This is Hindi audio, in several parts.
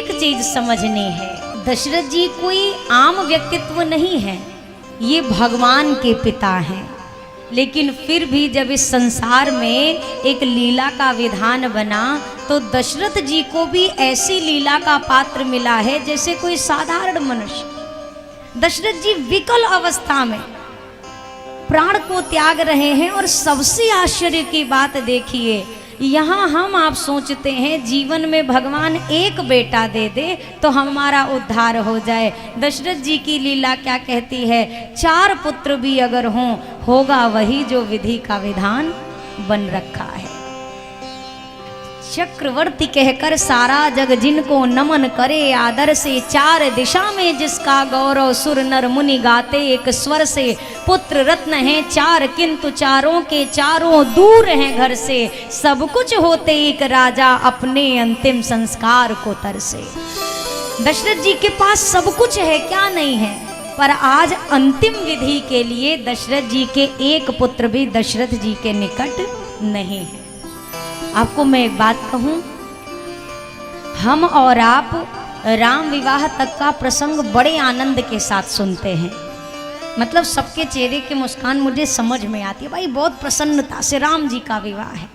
एक चीज समझनी है, दशरथ जी कोई आम व्यक्तित्व नहीं है, ये भगवान के पिता हैं। लेकिन फिर भी जब इस संसार में एक लीला का विधान बना तो दशरथ जी को भी ऐसी लीला का पात्र मिला है जैसे कोई साधारण मनुष्य। दशरथ जी विकल अवस्था में प्राण को त्याग रहे हैं और सबसे आश्चर्य की बात देखिए, यहाँ हम आप सोचते हैं जीवन में भगवान एक बेटा दे दे तो हमारा उद्धार हो जाए। दशरथ जी की लीला क्या कहती है, 4 पुत्र भी अगर हों होगा वही जो विधि का विधान बन रखा है। चक्रवर्ती कहकर सारा जग जिनको नमन करे आदर से, 4 दिशा में जिसका गौरव सुर नर मुनि गाते एक स्वर से। पुत्र रत्न हैं 4 किंतु चारों के चारों दूर हैं घर से, सब कुछ होते एक राजा अपने अंतिम संस्कार को तरसे। दशरथ जी के पास सब कुछ है, क्या नहीं है, पर आज अंतिम विधि के लिए दशरथ जी के एक पुत्र भी दशरथ जी के निकट नहीं है। आपको मैं एक बात कहूं, हम और आप राम विवाह तक का प्रसंग बड़े आनंद के साथ सुनते हैं, मतलब सबके चेहरे की मुस्कान मुझे समझ में आती है, भाई बहुत प्रसन्नता से राम जी का विवाह है।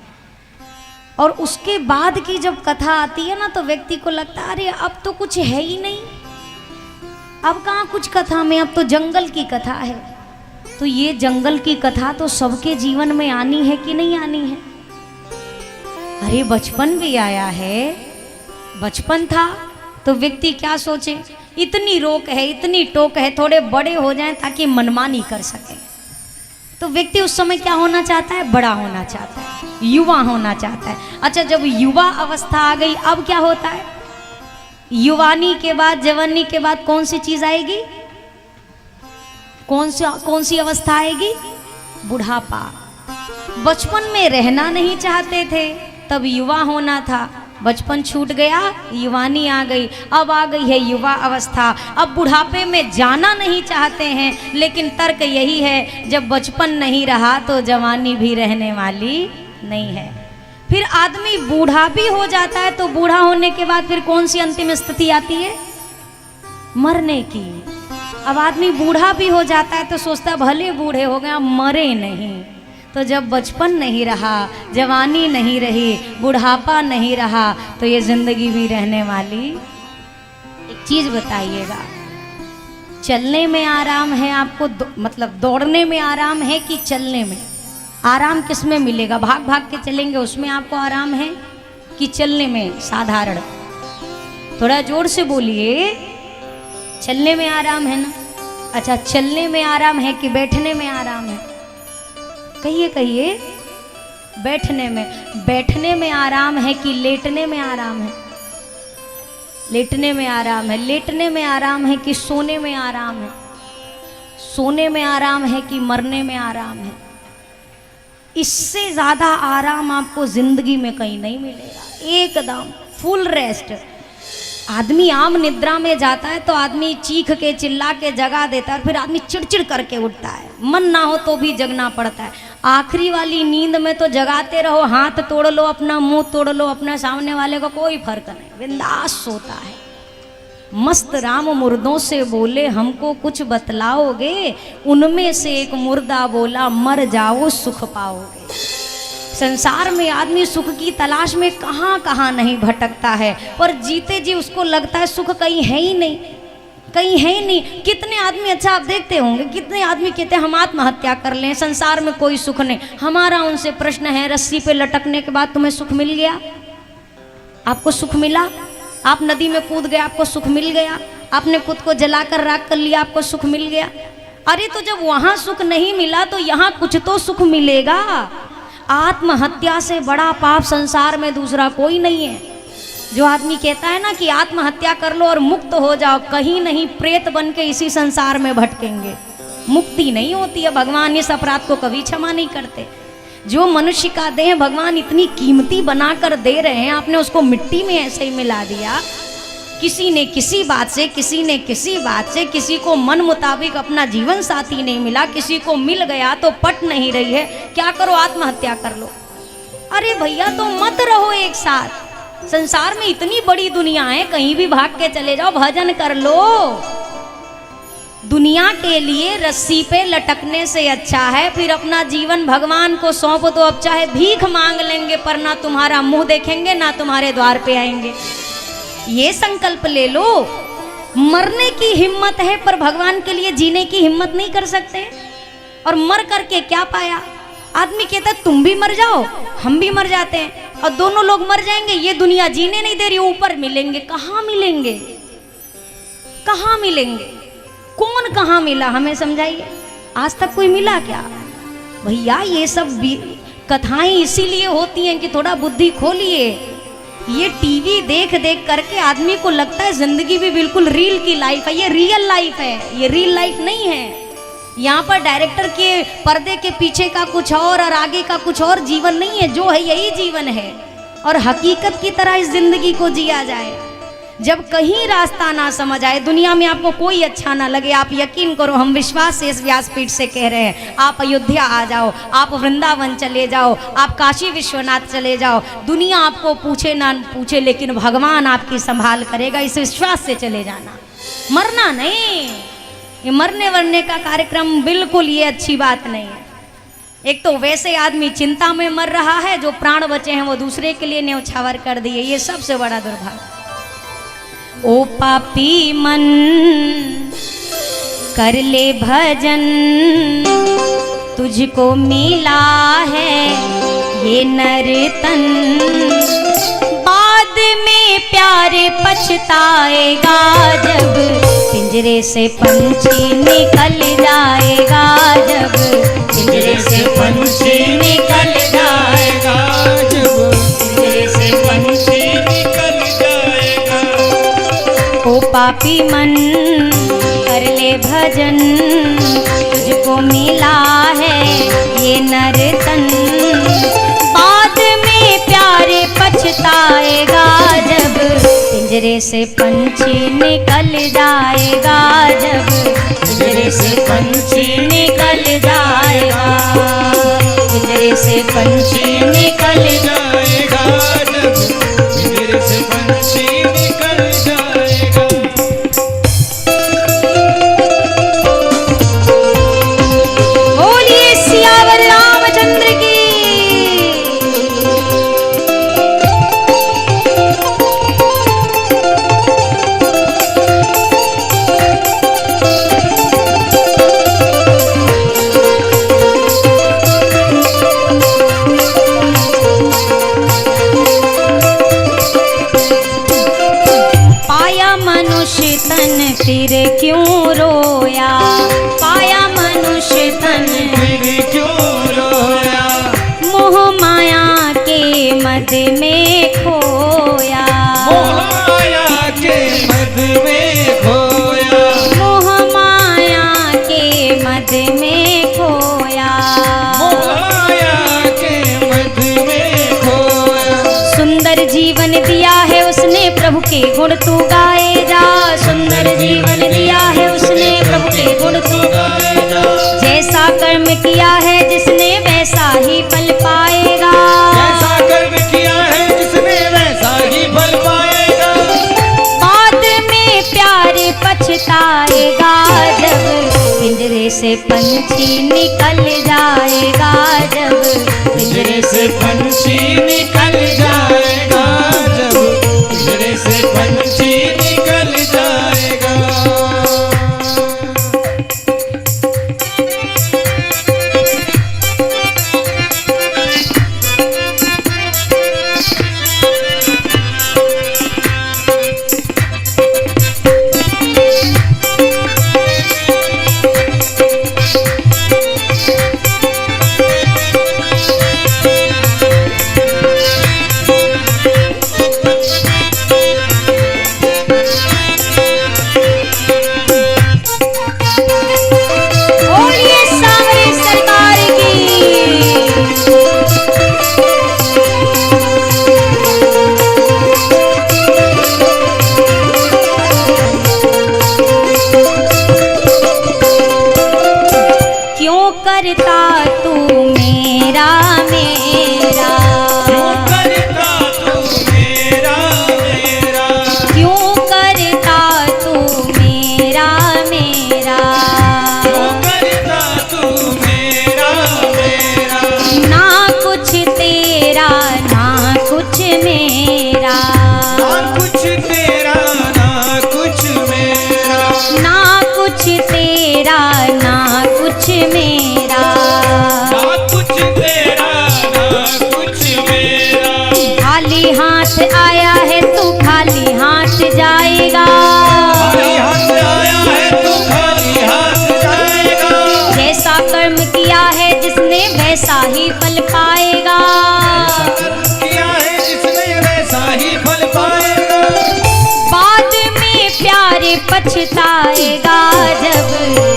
और उसके बाद की जब कथा आती है ना तो व्यक्ति को लगता है अरे अब तो कुछ है ही नहीं, अब कहाँ कुछ कथा में, अब तो जंगल की कथा है। तो ये जंगल की कथा तो सबके जीवन में आनी है कि नहीं आनी है। अरे बचपन भी आया है, बचपन था तो व्यक्ति क्या सोचे, इतनी रोक है इतनी टोक है, थोड़े बड़े हो जाएं ताकि मनमानी कर सके। तो व्यक्ति उस समय क्या होना चाहता है, बड़ा होना चाहता है, युवा होना चाहता है। अच्छा जब युवा अवस्था आ गई अब क्या होता है, युवानी के बाद जवानी के बाद कौन सी चीज आएगी, कौन सी अवस्था आएगी, बुढ़ापा। बचपन में रहना नहीं चाहते थे तब युवा होना था, बचपन छूट गया युवानी आ गई, अब आ गई है युवा अवस्था। अब बुढ़ापे में जाना नहीं चाहते हैं, लेकिन तर्क यही है जब बचपन नहीं रहा तो जवानी भी रहने वाली नहीं है। फिर आदमी बूढ़ा भी हो जाता है तो बूढ़ा होने के बाद फिर कौन सी अंतिम स्थिति आती है, मरने की। अब आदमी बूढ़ा भी हो जाता है तो सोचता है भले बूढ़े हो गए मरे नहीं। तो जब बचपन नहीं रहा, जवानी नहीं रही, बुढ़ापा नहीं रहा तो ये जिंदगी भी रहने वाली। एक चीज बताइएगा, चलने में आराम है आपको, मतलब दौड़ने में आराम है कि चलने में आराम, किस में मिलेगा, भाग भाग के चलेंगे उसमें आपको आराम है कि चलने में साधारण, थोड़ा जोर से बोलिए, चलने में आराम है ना। अच्छा चलने में आराम है कि बैठने में आराम है, कहिए कहिए, बैठने में आराम है कि लेटने में आराम है, लेटने में आराम है, लेटने में आराम है कि सोने में आराम है, सोने में आराम है कि मरने में आराम है। इससे ज्यादा आराम आपको जिंदगी में कहीं नहीं मिलेगा, एकदम फुल रेस्ट। आदमी आम निद्रा में जाता है तो आदमी चीख के चिल्ला के जगा देता है, फिर आदमी चिड़चिड़ करके उठता है, मन ना हो तो भी जगना पड़ता है। आखिरी वाली नींद में तो जगाते रहो, हाथ तोड़ लो अपना, मुंह तोड़ लो अपना, सामने वाले को कोई फर्क नहीं, बिंदास सोता है। मस्त राम मुर्दों से बोले हमको कुछ बतलाओगे, उनमें से एक मुर्दा बोला मर जाओ सुख पाओगे। संसार में आदमी सुख की तलाश में कहाँ कहाँ नहीं भटकता है, पर जीते जी उसको लगता है सुख कहीं है ही नहीं, कहीं है ही नहीं। कितने आदमी, अच्छा आप देखते होंगे कितने आदमी कहते हैं हम आत्महत्या कर लें, संसार में कोई सुख नहीं। हमारा उनसे प्रश्न है, रस्सी पे लटकने के बाद तुम्हें सुख मिल गया, आपको सुख मिला, आप नदी में कूद गए आपको सुख मिल गया, आपने खुद को जलाकर राख कर लिया आपको सुख मिल गया। अरे तो जब वहां सुख नहीं मिला तो यहाँ कुछ तो सुख मिलेगा। आत्महत्या से बड़ा पाप संसार में दूसरा कोई नहीं है। जो आदमी कहता है ना कि आत्महत्या कर लो और मुक्त हो जाओ, कहीं नहीं प्रेत बन के इसी संसार में भटकेंगे, मुक्ति नहीं होती है। भगवान इस अपराध को कभी क्षमा नहीं करते। जो मनुष्य का देह भगवान इतनी कीमती बनाकर दे रहे हैं, आपने उसको मिट्टी में ऐसे ही मिला दिया। किसी ने किसी बात से, किसी ने किसी बात से, किसी को मन मुताबिक अपना जीवन साथी नहीं मिला, किसी को मिल गया तो पट नहीं रही है, क्या करो आत्महत्या कर लो। अरे भैया तो मत रहो एक साथ, संसार में इतनी बड़ी दुनिया है, कहीं भी भाग के चले जाओ, भजन कर लो। दुनिया के लिए रस्सी पे लटकने से अच्छा है फिर अपना जीवन भगवान को सौंप दो। अब चाहे भीख मांग लेंगे पर ना तुम्हारा मुंह देखेंगे ना तुम्हारे द्वार पे आएंगे। ये संकल्प ले लो। मरने की हिम्मत है पर भगवान के लिए जीने की हिम्मत नहीं कर सकते। और मर करके क्या पाया? आदमी कहता है तुम भी मर जाओ हम भी मर जाते हैं और दोनों लोग मर जाएंगे, ये दुनिया जीने नहीं दे रही, ऊपर मिलेंगे। कहाँ मिलेंगे? कहाँ मिलेंगे? कौन कहाँ मिला? हमें समझाइए। आज तक कोई मिला क्या? भैया ये सब कथाएं इसीलिए होती हैं कि थोड़ा बुद्धि खोलिए। ये टीवी देख देख करके आदमी को लगता है जिंदगी भी बिल्कुल रील की लाइफ है। ये रियल लाइफ है, ये रियल लाइफ नहीं है। यहाँ पर डायरेक्टर के पर्दे के पीछे का कुछ और आगे का कुछ और जीवन नहीं है। जो है यही जीवन है और हकीकत की तरह इस जिंदगी को जिया जाए। जब कहीं रास्ता ना समझ आए, दुनिया में आपको कोई अच्छा ना लगे, आप यकीन करो, हम विश्वास से इस व्यासपीठ से कह रहे हैं, आप अयोध्या आ जाओ, आप वृंदावन चले जाओ, आप काशी विश्वनाथ चले जाओ। दुनिया आपको पूछे ना पूछे लेकिन भगवान आपकी संभाल करेगा। इस विश्वास से चले जाना, मरना नहीं। ये मरने वरने का कार्यक्रम बिल्कुल ये अच्छी बात नहीं है। एक तो वैसे आदमी चिंता में मर रहा है, जो प्राण बचे हैं वो दूसरे के लिए न्यौछावर कर दिए। ये सबसे बड़ा दुर्भाग्य। ओ पापी मन कर ले भजन, तुझको मिला है ये नर्तन। बाद में प्यारे पछताएगा जब पिंजरे से पंछी निकल जाएगा। जब पिंजरे से पंछी निकल जाएगा, जब पिंजरे से पंछी निकल जाएगा। ओ पापी मन कर ले भजन, तुझको मिला है ये नर्तन। बाद में प्यारे पछताएगा जब पिंजरे से पंछी निकल जाएगा। जब पिंजरे से पंछी निकल जाएगा, पिंजरे से पंछी निकल जाएगा। जब पिंजरे से पंछी निकल जाएगा। बोलिए सियावर रामचंद्र की। फिर क्यों रोया? पाया मनुष्य तन फिर क्यों रोया? मोह माया के मद में खोया। मोह माया के मद में खोया। मोह माया के मद में खोया। मोह माया के मद में खोया। सुंदर जीवन दिया है उसने प्रभु के गुण तू गाए जा। सुंदर जीवन दिया है उसने प्रभु के गुण तू गाए जा। जैसा कर्म किया है जिसने वैसा ही फल पाएगा। जैसा कर्म किया है जिसने वैसा ही फल पाएगा। बाद में प्यारे पछताएगा जब पिंजरे से पंछी निकल जाएगा। जब पिंजरे से पंछी निकल जाएगा। जब पिंजरे से पंछी निकल जाएगा। वैसा ही फल पाएगा। किया है जिसने वैसा ही फल पाएगा। बाद में प्यारे पछताएगा जब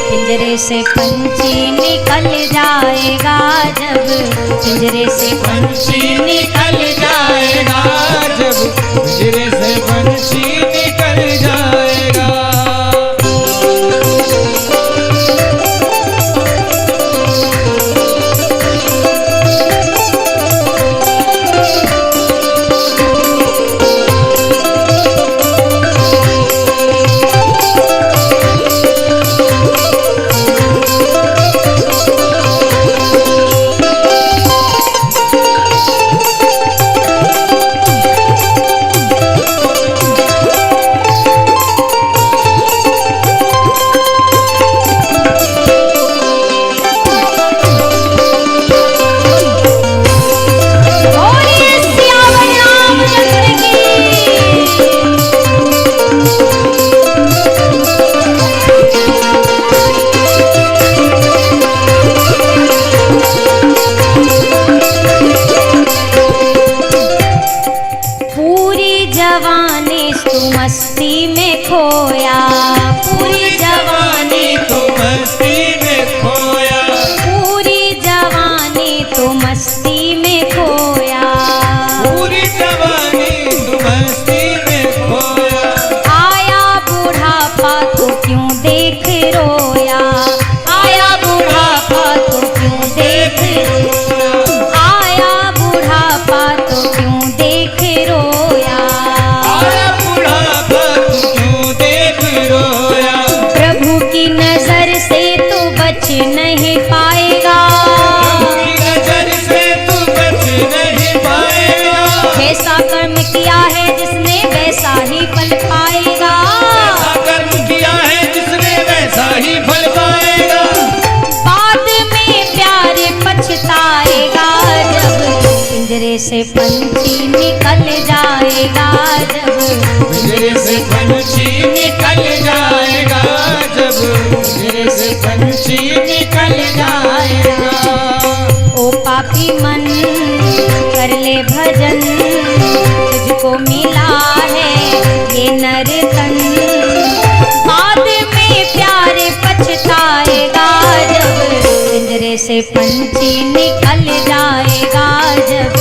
पिंजरे से पंछी निकल जाएगा। जब पिंजरे से पंछी निकल जाएगा, जब पिंजरे से पंछी निकल जाएगा। मस्ती में खोया, पूरी जवानी तो मस्ती में खोया, पूरी जवानी तो मस्ती में खोया, पूरी जवानी तो मस्ती में खोया। आया बुढ़ापा तो क्यों देख रोया, आया बुढ़ापा तो क्यों देख रोया, आया बुढ़ापा तो क्यों देख रोया, प्रभु की नजर से तो बच नहीं पाएगा, नजर से तू बच नहीं पाएगा। ऐसा कर्म किया है जिसने वैसा ही फल पाएगा, ऐसा कर्म किया है जिसने वैसा ही फल पाएगा। बाद में प्यारे पछताएगा जब पिंजरे से पंछी निकल जाएगा, जब पिंजरे से पंछी निकल जाएगा, जब पिंजरे से पंछी निकल जाएगा। ओ पापी मन कर ले भजन, तुझको मिला है ये नर तन, बाद में प्यारे पछताएगा जब पिंजरे से पंछी निकल जाएगा, जब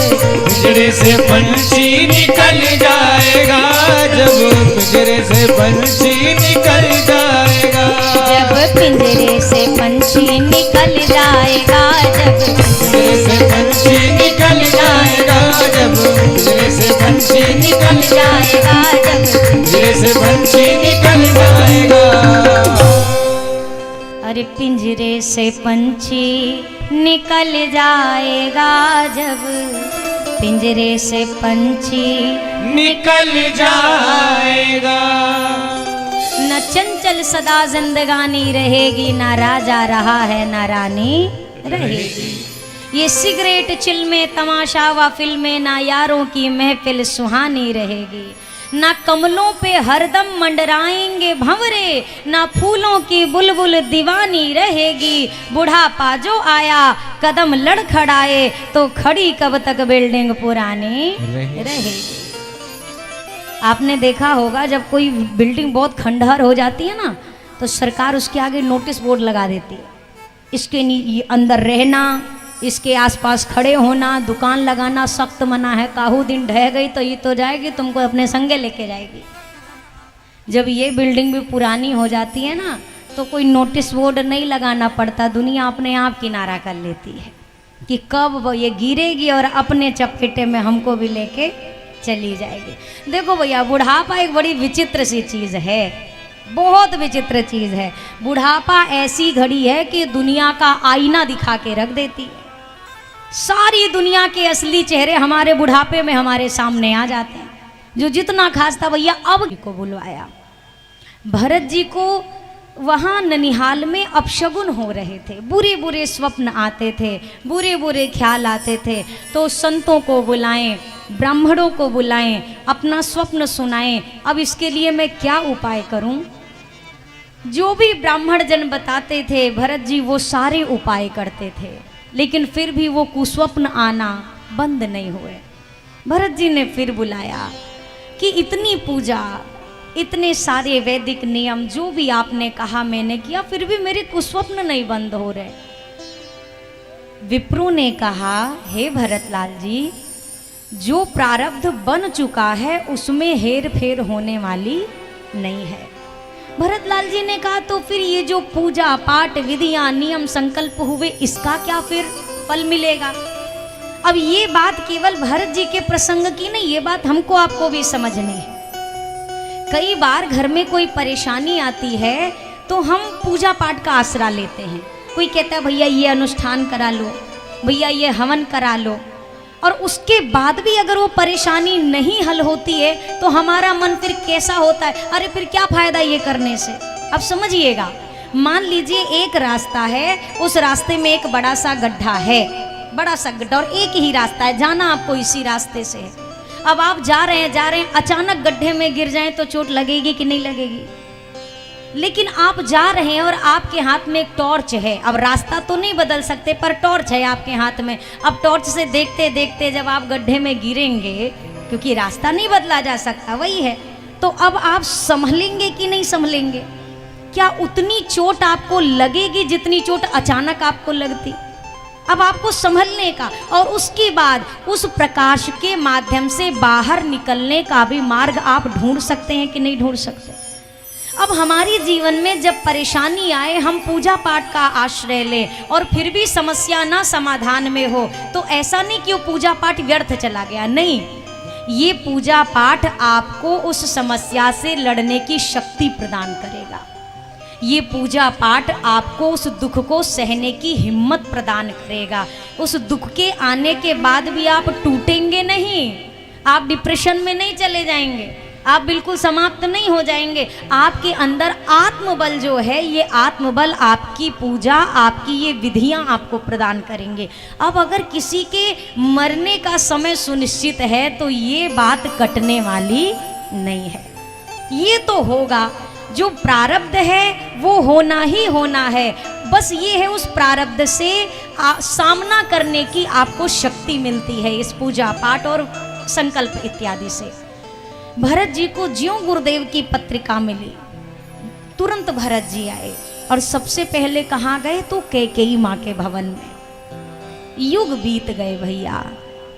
पिंजरे से पंछी निकल जाएगा, जब पिंजरे से पंछी निकल जाएगा, जब पिंजरे से पंछी निकल जाएगा, जब पिंजरे से पंछी निकल जाएगा, जब पिंजरे से पंछी निकल जाएगा, जब पिंजरे से पंछी निकल जाएगा। अरे पिंजरे से पंछी निकल जाएगा, जब पिंजरे से पंछी निकल जाएगा। न चंचल सदा जिंदगानी रहेगी, ना राजा रहा है ना रानी रहेगी। ये सिगरेट चिल्मे तमाशा व फिल्में, ना यारों की महफिल सुहानी रहेगी, ना कमलों पे हरदम मंडराएंगे भंवरे, ना फूलों की बुलबुल दीवानी रहेगी। बुढ़ापा जो आया कदम लड़खड़ाए, तो खड़ी कब तक बिल्डिंग पुरानी रहेगी। आपने देखा होगा जब कोई बिल्डिंग बहुत खंडहर हो जाती है ना, तो सरकार उसके आगे नोटिस बोर्ड लगा देती है, इसके अंदर रहना, इसके आसपास खड़े होना, दुकान लगाना सख्त मना है। काहू दिन ढह गई तो ये तो जाएगी, तुमको अपने संगे लेके जाएगी। जब ये बिल्डिंग भी पुरानी हो जाती है ना, तो कोई नोटिस बोर्ड नहीं लगाना पड़ता, दुनिया अपने आप किनारा कर लेती है कि कब ये गिरेगी और अपने चपेटे में हमको भी लेके चली जाएगी। देखो भैया, बुढ़ापा एक बड़ी विचित्र सी चीज़ है, बहुत विचित्र चीज़ है। बुढ़ापा ऐसी घड़ी है कि दुनिया का आईना दिखा के रख देती है। सारी दुनिया के असली चेहरे हमारे बुढ़ापे में हमारे सामने आ जाते हैं। जो जितना खास था भैया, अब को बुलवाया भरत जी को। वहाँ ननिहाल में अपशगुन हो रहे थे, बुरे बुरे स्वप्न आते थे, बुरे बुरे ख्याल आते थे। तो संतों को बुलाएं, ब्राह्मणों को बुलाएं, अपना स्वप्न सुनाएं। अब इसके लिए मैं क्या उपाय करूं? जो भी ब्राह्मण जन बताते थे भरत जी वो सारे उपाय करते थे। लेकिन फिर भी वो कुस्वप्न आना बंद नहीं हुए। भरत जी ने फिर बुलाया कि इतनी पूजा, इतने सारे वैदिक नियम, जो भी आपने कहा मैंने किया, फिर भी मेरे कुस्वप्न नहीं बंद हो रहे। विप्रो ने कहा, हे भरतलाल जी, जो प्रारब्ध बन चुका है उसमें हेर फेर होने वाली नहीं है। भरतलाल जी ने कहा, तो फिर ये जो पूजा पाठ विधियां नियम संकल्प हुए, इसका क्या फिर फल मिलेगा? अब ये बात केवल भरत जी के प्रसंग की नहीं, ये बात हमको आपको भी समझनी है। कई बार घर में कोई परेशानी आती है तो हम पूजा पाठ का आसरा लेते हैं। कोई कहता है भैया ये अनुष्ठान करा लो, भैया ये हवन करा लो, और उसके बाद भी अगर वो परेशानी नहीं हल होती है तो हमारा मन फिर कैसा होता है, अरे फिर क्या फायदा ये करने से। अब समझिएगा, मान लीजिए एक रास्ता है, उस रास्ते में एक बड़ा सा गड्ढा है, बड़ा सा गड्ढा, और एक ही रास्ता है, जाना आपको इसी रास्ते से है। अब आप जा रहे हैं, अचानक गड्ढे में गिर जाएं तो चोट लगेगी कि नहीं लगेगी? लेकिन आप जा रहे हैं और आपके हाथ में एक टॉर्च है। अब रास्ता तो नहीं बदल सकते, पर टॉर्च है आपके हाथ में। अब टॉर्च से देखते देखते जब आप गड्ढे में गिरेंगे, क्योंकि रास्ता नहीं बदला जा सकता, वही है, तो अब आप संभलेंगे कि नहीं संभलेंगे? क्या उतनी चोट आपको लगेगी जितनी चोट अचानक आपको लगती? अब आपको संभलने का और उसके बाद उस प्रकाश के माध्यम से बाहर निकलने का भी मार्ग आप ढूंढ सकते हैं कि नहीं ढूंढ सकते? अब हमारी जीवन में जब परेशानी आए, हम पूजा पाठ का आश्रय लें और फिर भी समस्या ना समाधान में हो, तो ऐसा नहीं कि वो पूजा पाठ व्यर्थ चला गया, नहीं। ये पूजा पाठ आपको उस समस्या से लड़ने की शक्ति प्रदान करेगा। ये पूजा पाठ आपको उस दुख को सहने की हिम्मत प्रदान करेगा। उस दुख के आने के बाद भी आप टूटेंगे नहीं, आप डिप्रेशन में नहीं चले जाएंगे, आप बिल्कुल समाप्त नहीं हो जाएंगे। आपके अंदर आत्मबल जो है, ये आत्मबल आपकी पूजा, आपकी ये विधियां आपको प्रदान करेंगे। अब अगर किसी के मरने का समय सुनिश्चित है तो ये बात कटने वाली नहीं है। ये तो होगा, जो प्रारब्ध है वो होना ही होना है। बस ये है, उस प्रारब्ध से सामना करने की आपको शक्ति मिलती है इस पूजा पाठ और संकल्प इत्यादि से। भरत जी को ज्यों गुरुदेव की पत्रिका मिली, तुरंत भरत जी आए और सबसे पहले कहाँ गए? तो कैकेयी माँ के भवन में। युग बीत गए भैया,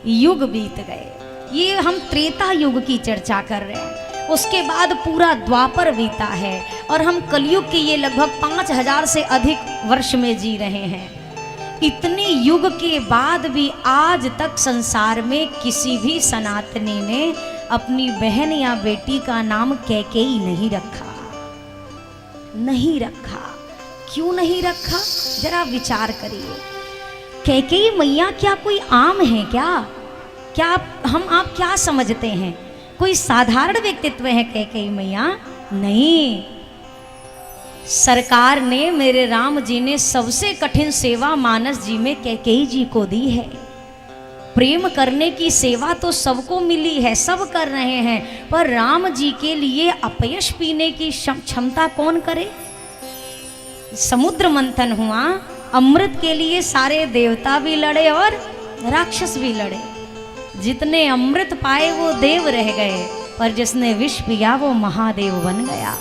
युग बीत गए। ये हम त्रेता युग की चर्चा कर रहे हैं, उसके बाद पूरा द्वापर बीता है और हम कलयुग के ये लगभग 5000 से अधिक वर्ष में जी रहे हैं। इतने युग के बाद भी आज तक संसार में किसी भी सनातनी ने अपनी बहन या बेटी का नाम कैकेयी नहीं रखा, नहीं रखा। क्यों नहीं रखा? जरा विचार करिए। कैकेयी मैया क्या कोई आम है क्या? क्या आप क्या समझते हैं? कोई साधारण व्यक्तित्व है कैकेयी मैया? नहीं। सरकार ने, मेरे राम जी ने सबसे कठिन सेवा मानस जी में कैकेयी जी को दी है। प्रेम करने की सेवा तो सबको मिली है, सब कर रहे हैं, पर राम जी के लिए अपयश पीने की क्षमता कौन करे? समुद्र मंथन हुआ, अमृत के लिए सारे देवता भी लड़े और राक्षस भी लड़े। जितने अमृत पाए वो देव रह गए, पर जिसने विष पिया वो महादेव बन गया।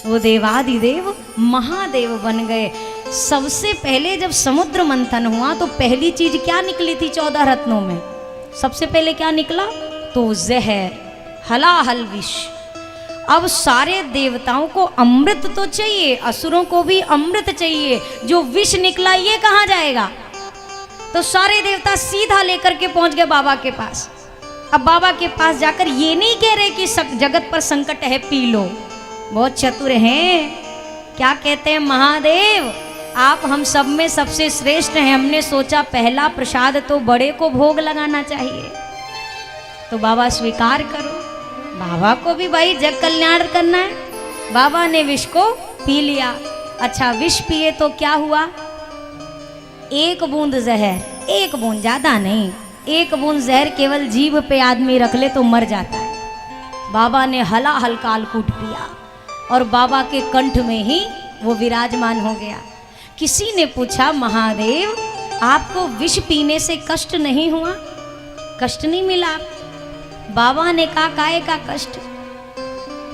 वो देवादिदेव महादेव बन गए। सबसे पहले जब समुद्र मंथन हुआ तो पहली चीज क्या निकली थी 14 रत्नों में? सबसे पहले क्या निकला? तो जहर, हलाहल विष। अब सारे देवताओं को अमृत तो चाहिए, असुरों को भी अमृत चाहिए। जो विष निकला ये कहाँ जाएगा? तो सारे देवता सीधा लेकर के पहुंच गए बाबा के पास। अब बाबा के पास जाकर ये नहीं कह रहे कि जगत पर संकट है, पी लो। बहुत चतुर हैं। क्या कहते हैं? महादेव आप हम सब में सबसे श्रेष्ठ हैं, हमने सोचा पहला प्रसाद तो बड़े को भोग लगाना चाहिए। तो बाबा स्वीकार करो। बाबा को भी भाई जग कल्याण करना है। बाबा ने विष को पी लिया। अच्छा, विष पिए तो क्या हुआ? एक बूंद जहर, एक बूंद, ज्यादा नहीं, एक बूंद जहर केवल जीभ पे आदमी रख ले तो मर जाता है। बाबा ने हलाहल कालकूट पिया और बाबा के कंठ में ही वो विराजमान हो गया। किसी ने पूछा, महादेव आपको विष पीने से कष्ट नहीं हुआ, कष्ट नहीं मिला? बाबा ने कहा काहे का कष्ट?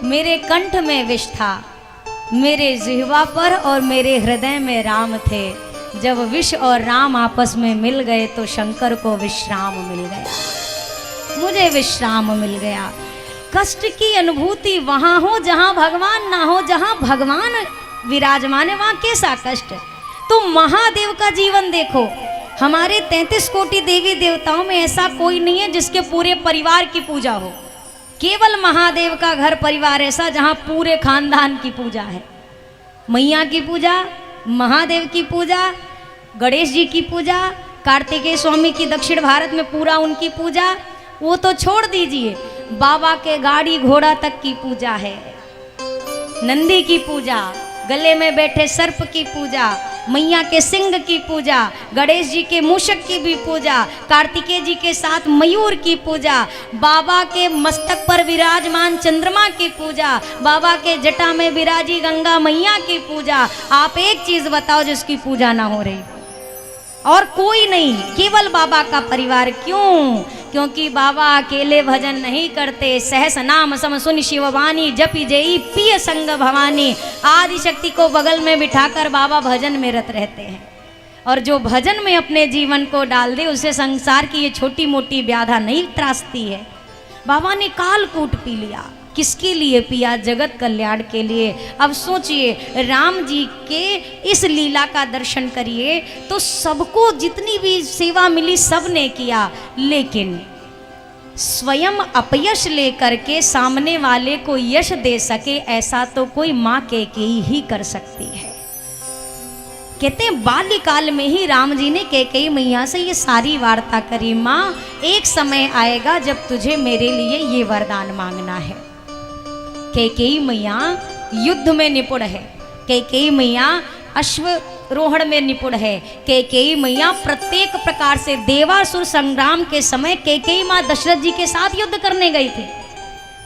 मेरे कंठ में विष था, मेरे जिह्वा पर और मेरे हृदय में राम थे। जब विष और राम आपस में मिल गए तो शंकर को विश्राम मिल गया, मुझे विश्राम मिल गया। कष्ट की अनुभूति वहां हो जहां भगवान ना हो, जहां भगवान विराजमान है वहां कैसा कष्ट? तो महादेव का जीवन देखो, हमारे 33 कोटि देवी देवताओं में ऐसा कोई नहीं है जिसके पूरे परिवार की पूजा हो। केवल महादेव का घर परिवार ऐसा जहां पूरे खानदान की पूजा है। मैया की पूजा, महादेव की पूजा, गणेश जी की पूजा, कार्तिकेय स्वामी की दक्षिण भारत में पूरा उनकी पूजा, वो तो छोड़ दीजिए, बाबा के गाड़ी घोड़ा तक की पूजा है। नंदी की पूजा, गले में बैठे सर्प की पूजा, मैया के सिंह की पूजा, गणेश जी के मूषक की भी पूजा, कार्तिकेय जी के साथ मयूर की पूजा, बाबा के मस्तक पर विराजमान चंद्रमा की पूजा, बाबा के जटा में विराजी गंगा मैया की पूजा। आप एक चीज बताओ जिसकी पूजा ना हो रही? और कोई नहीं, केवल बाबा का परिवार। क्यों? क्योंकि बाबा अकेले भजन नहीं करते। सहस नाम सम सुन शिववाणी, जपि जेई पिय संग भवानी। आदि शक्ति को बगल में बिठाकर बाबा भजन में रत रहते हैं, और जो भजन में अपने जीवन को डाल दे उसे संसार की ये छोटी मोटी व्याधा नहीं त्रासती है। बाबा ने कालकूट पी लिया, किसके लिए पिया? जगत कल्याण के लिए। अब सोचिए, राम जी के इस लीला का दर्शन करिए तो सबको जितनी भी सेवा मिली सब ने किया, लेकिन स्वयं अपयश लेकर के सामने वाले को यश दे सके ऐसा तो कोई माँ कैकेयी ही कर सकती है। कहते हैं बाल्यकाल में ही राम जी ने कैकेयी मैया से ये सारी वार्ता करी, माँ एक समय आएगा जब तुझे मेरे लिए ये वरदान मांगना है। कैकेयी मैया युद्ध में निपुण है, कैकेयी मैया अश्वरोहण में निपुण है, कैकेयी मैया प्रत्येक प्रकार से देवासुर संग्राम के समय कैकेयी माँ दशरथ जी के साथ युद्ध करने गई थी,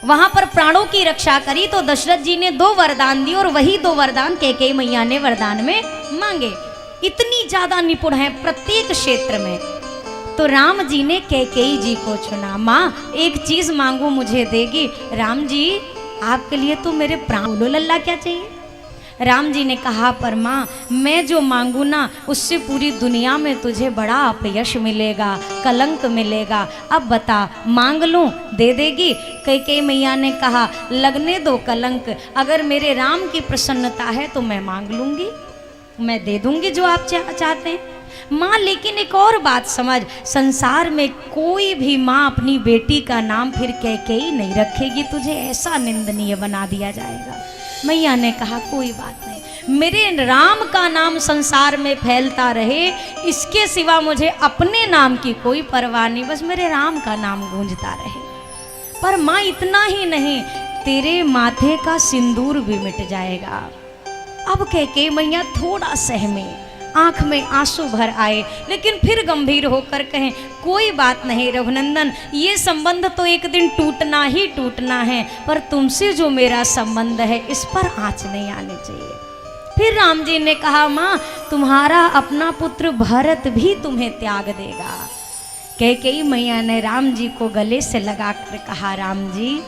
वहां पर प्राणों की रक्षा करी। तो दशरथ जी ने 2 वरदान दिए और वही 2 वरदान कैकेयी मैया ने वरदान में मांगे। इतनी ज्यादा निपुण है प्रत्येक क्षेत्र में। तो राम जी ने कैकेयी जी को चुना, माँ एक चीज मांगू मुझे देगी? राम जी आपके लिए तो मेरे प्राण। बोलो लल्ला क्या चाहिए? राम जी ने कहा पर माँ मैं जो मांगू ना उससे पूरी दुनिया में तुझे बड़ा अपयश मिलेगा, कलंक मिलेगा। अब बता मांग लूं, दे देगी? कैकेयी मैया ने कहा लगने दो कलंक, अगर मेरे राम की प्रसन्नता है तो मैं मांग लूंगी, मैं दे दूंगी जो आप चाहते हैं। माँ लेकिन एक और बात समझ, संसार में कोई भी माँ अपनी बेटी का नाम फिर कैकेयी नहीं रखेगी, तुझे ऐसा निंदनीय बना दिया जाएगा। मैया ने कहा कोई बात नहीं, मेरे राम का नाम संसार में फैलता रहे, इसके सिवा मुझे अपने नाम की कोई परवाह नहीं, बस मेरे राम का नाम गूंजता रहे। पर माँ इतना ही नहीं, तेरे माथे का सिंदूर भी मिट जाएगा। अब कैकेयी मैया थोड़ा सहमे, आंख में आंसू भर आए, लेकिन फिर गंभीर होकर कहें कोई बात नहीं रघुनंदन, ये संबंध तो एक दिन टूटना ही टूटना है, पर तुमसे जो मेरा संबंध है इस पर आँच नहीं आनी चाहिए। फिर राम जी ने कहा माँ तुम्हारा अपना पुत्र भरत भी तुम्हें त्याग देगा। कैकेयी मैया ने राम जी को गले से लगाकर कहा राम जी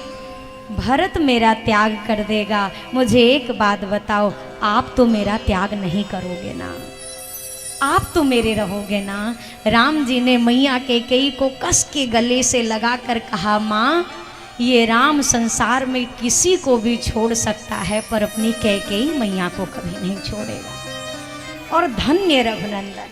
भरत मेरा त्याग कर देगा, मुझे एक बात बताओ, आप तो मेरा त्याग नहीं करोगे ना, आप तो मेरे रहोगे ना? राम जी ने मैया कैकेयी को कस के गले से लगाकर कहा माँ ये राम संसार में किसी को भी छोड़ सकता है पर अपनी कैकेयी मैया को कभी नहीं छोड़ेगा। और धन्य रघुनंदन,